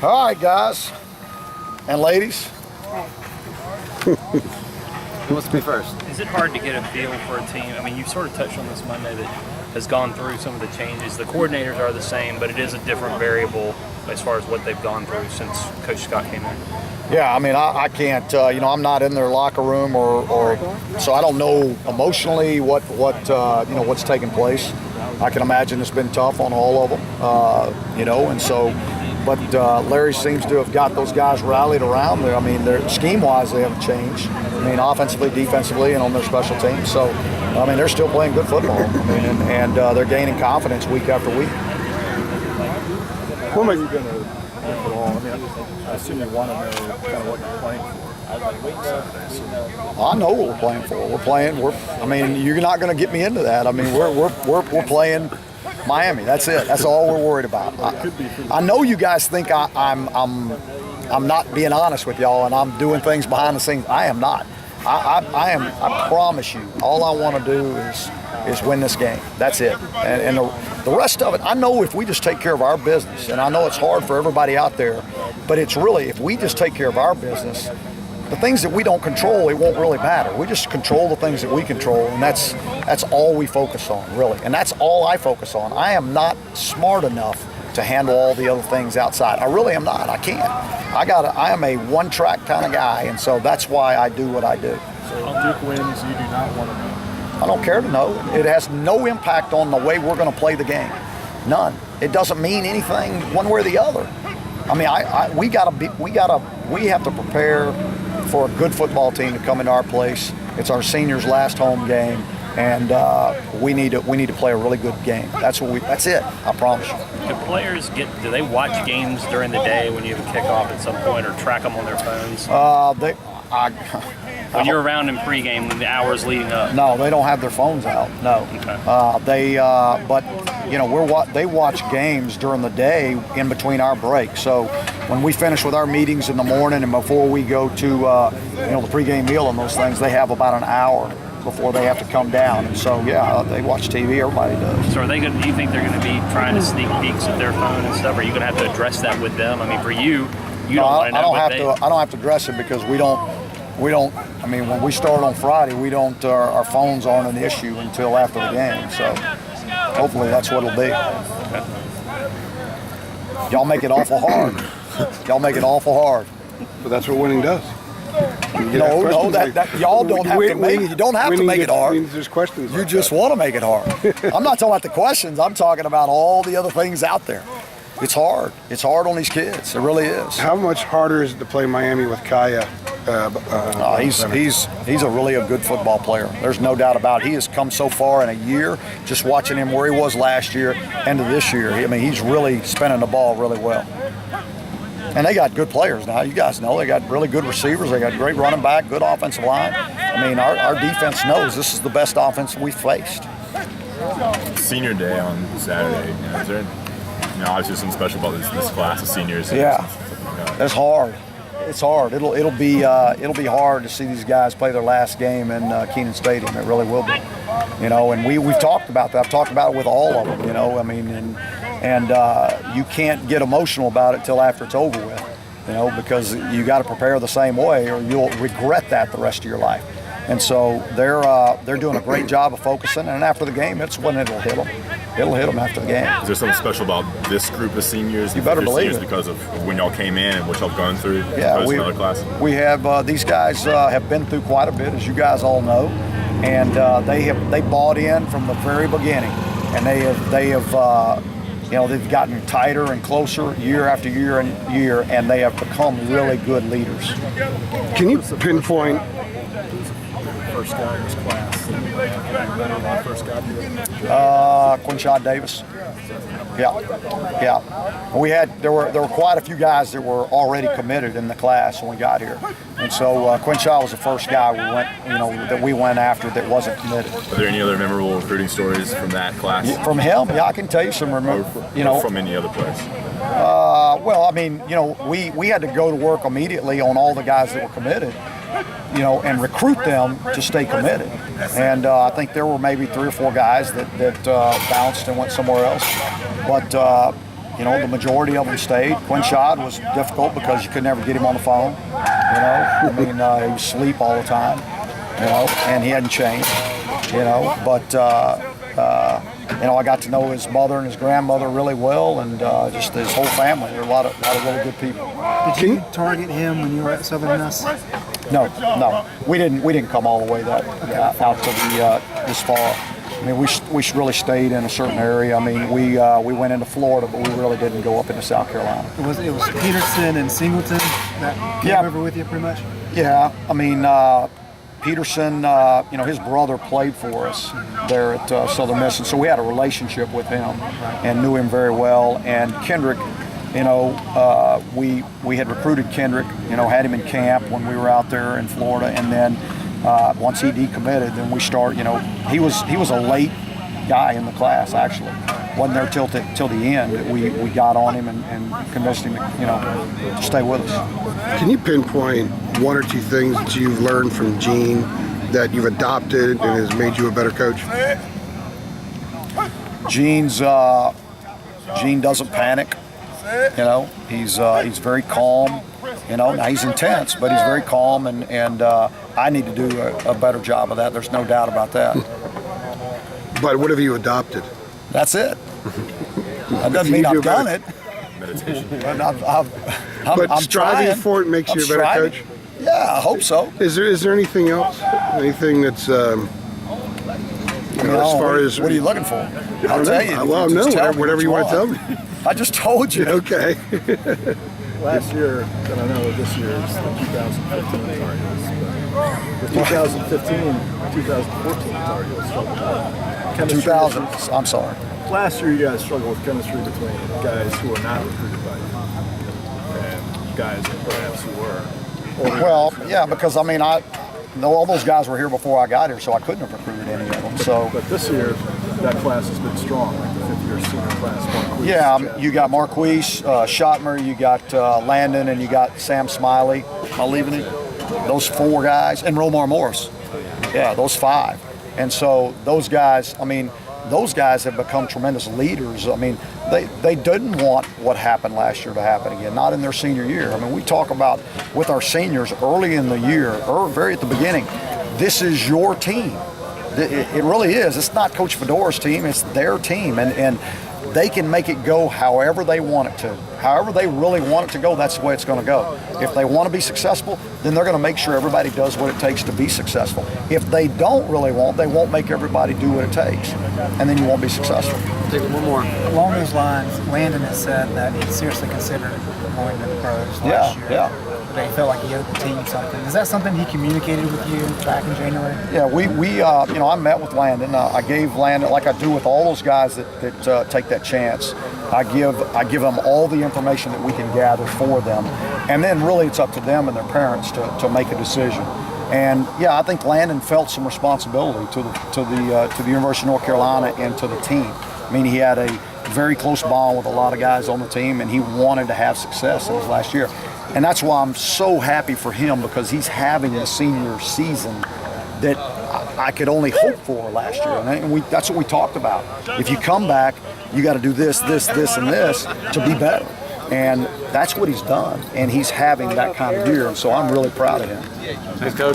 All right, guys and ladies. Who wants to be first? Is it hard to get a feel for a team? I mean, you've sort of touched on this Monday that has gone through some of the changes. The coordinators are the same, but it is a different variable as far as what they've gone through since Coach Scott came in. Yeah, I mean, I can't, I'm not in their locker room or so I don't know emotionally what's taking place. I can imagine it's been tough on all of them, and so, but Larry seems to have got those guys rallied around there. I mean, their scheme-wise, they haven't changed. I mean, offensively, defensively, and on their special teams. So, I mean, they're still playing good football. I mean, and they're gaining confidence week after week. When are you going to football? I mean, I assume you want to know kind of what you're playing for. I know what we're playing for. You're not going to get me into that. I mean, we're playing Miami. That's it. That's all we're worried about. I know you guys think I'm not being honest with y'all and I'm doing things behind the scenes. I am not. I promise you, all I want to do is win this game. That's it. And the rest of it, I know if we just take care of our business, and I know it's hard for everybody out there, but it's really, if we just take care of our business, the things that we don't control, it won't really matter. We just control the things that we control, and that's all we focus on, really. And that's all I focus on. I am not smart enough to handle all the other things outside. I really am not. I can't. I am a one-track kind of guy, and so that's why I do what I do. So if Duke wins, you do not want to know? I don't care to know. It has no impact on the way we're going to play the game. None. It doesn't mean anything one way or the other. I mean, we have to prepare for a good football team to come into our place. It's our seniors' last home game, and we need to play a really good game. That's it. I promise you. Do players do they watch games during the day when you have a kickoff at some point, or track them on their phones? When you're around in pregame, the hours leading up. No, they don't have their phones out. No. Okay. They watch games during the day in between our breaks. So when we finish with our meetings in the morning and before we go to the pregame meal and those things, they have about an hour before they have to come down. And so they watch TV. Everybody does. So do you think they're going to be trying to sneak peeks at their phone and stuff? Are you going to have to address that with them? I mean, for you don't want to know. I don't have to address it because we don't. I mean, when we start on Friday, we don't. Our phones aren't an issue until after the game. So hopefully that's what it'll be. Y'all make it awful hard. But that's what winning does. No, y'all don't have to make it. You don't have to make it hard. There's questions. You just want to make it hard. I'm not talking about the questions. I'm talking about all the other things out there. It's hard. It's hard on these kids. It really is. How much harder is it to play Miami with Kaya? He's a really good football player. There's no doubt about it. He has come so far in a year, just watching him where he was last year and to this year. I mean, he's really spinning the ball really well. And they got good players now. You guys know they got really good receivers. They got great running back, good offensive line. I mean, our defense knows this is the best offense we've faced. Senior day on Saturday. Is there obviously something special about this class of seniors? Yeah, it's hard. It's hard. It'll be hard to see these guys play their last game in Kenan Stadium. It really will be. And we've talked about that. I've talked about it with all of them. I mean, and you can't get emotional about it till after it's over with. Because you got to prepare the same way, or you'll regret that the rest of your life. And so they're doing a great job of focusing. And after the game, it's when it'll hit them. It'll hit them after the game. Is there something special about this group of seniors? You better believe it. Because of when y'all came in and what y'all have gone through. Yeah, we have these guys have been through quite a bit, as you guys all know, and they bought in from the very beginning, and they've gotten tighter and closer year after year and year, and they have become really good leaders. Can you pinpoint? First guy in this class. First guy. Quinshad Davis. Yeah. There were quite a few guys that were already committed in the class when we got here, and so Quinshad was the first guy we went after that wasn't committed. Are there any other memorable recruiting stories from that class? From him, I can tell you some. From any other place. Well, I mean, we had to go to work immediately on all the guys that were committed. And recruit them to stay committed. And I think there were maybe 3 or 4 guys that bounced and went somewhere else. But the majority of them stayed. Quinshad was difficult because you could never get him on the phone. He was asleep all the time. And he hadn't changed. But I got to know his mother and his grandmother really well, and just his whole family. They're a lot of really good people. Did you target him when you were at Southern Miss? No, we didn't come all the way out to this far. I mean, we really stayed in a certain area. I mean, we went into Florida, but we really didn't go up into South Carolina. It was Peterson and Singleton that came over with you pretty much? Yeah, I mean, Peterson, his brother played for us there at Southern Miss, and so we had a relationship with him and knew him very well. And Kendrick, we had recruited Kendrick, had him in camp when we were out there in Florida, and then once he decommitted, then we started. He was a late guy in the class actually. Wasn't there till the end. We got on him and convinced him to stay with us. Can you pinpoint one or two things that you've learned from Gene that you've adopted and has made you a better coach? Gene doesn't panic. He's very calm. Now he's intense, but he's very calm, and I need to do a better job of that. There's no doubt about that. But what have you adopted? That's it. That doesn't mean I've done it. Meditation. But I'm striving trying. for it makes you a better coach? Yeah, I hope so. Is there anything else? Anything that's as far as what are you looking for? I'll tell you. Well, Just no, tell me whatever what you want to tell me. I just told you. Okay. Last year, and I know this year is the 2015 targets, but the 2015, 2014 targets struggled. Chemistry 2000. issues. I'm sorry. Last year, you guys struggled with chemistry between guys who were not recruited by you and guys perhaps who were. Well, yeah, because I mean, all those guys were here before I got here, so I couldn't have recruited any of them. So, but this year, that class has been strong, like the fifth-year senior class. Marquise, yeah, you got Marquise, Schottmer, you got Landon, and you got Sam Smiley. Am I leaving it? Those four guys, and Romar Morris. Yeah, those five. And so those guys, those guys have become tremendous leaders. I mean, they didn't want what happened last year to happen again, not in their senior year. I mean, we talk about with our seniors early in the year, or very at the beginning, this is your team. It really is. It's not Coach Fedora's team, it's their team. And they can make it go however they want it to. However they really want it to go, that's the way it's going to go. If they want to be successful, then they're going to make sure everybody does what it takes to be successful. If they don't really want, they won't make everybody do what it takes. And then you won't be successful. Take one more. Along those lines, Landon has said that he seriously considered going to the pros last year. Yeah. They felt like he owed the team something. Is that something he communicated with you back in January? Yeah, we I met with Landon. I gave Landon, like I do with all those guys that take that chance. I give them all the information that we can gather for them, and then really it's up to them and their parents to make a decision. And yeah, I think Landon felt some responsibility to the University of North Carolina and to the team. I mean, he had a very close bond with a lot of guys on the team, and he wanted to have success in his last year. And that's why I'm so happy for him, because he's having a senior season that I could only hope for last year. And that's what we talked about. If you come back, you got to do this, and this to be better. And that's what he's done. And he's having that kind of year. And so I'm really proud of him. Thanks, Coach.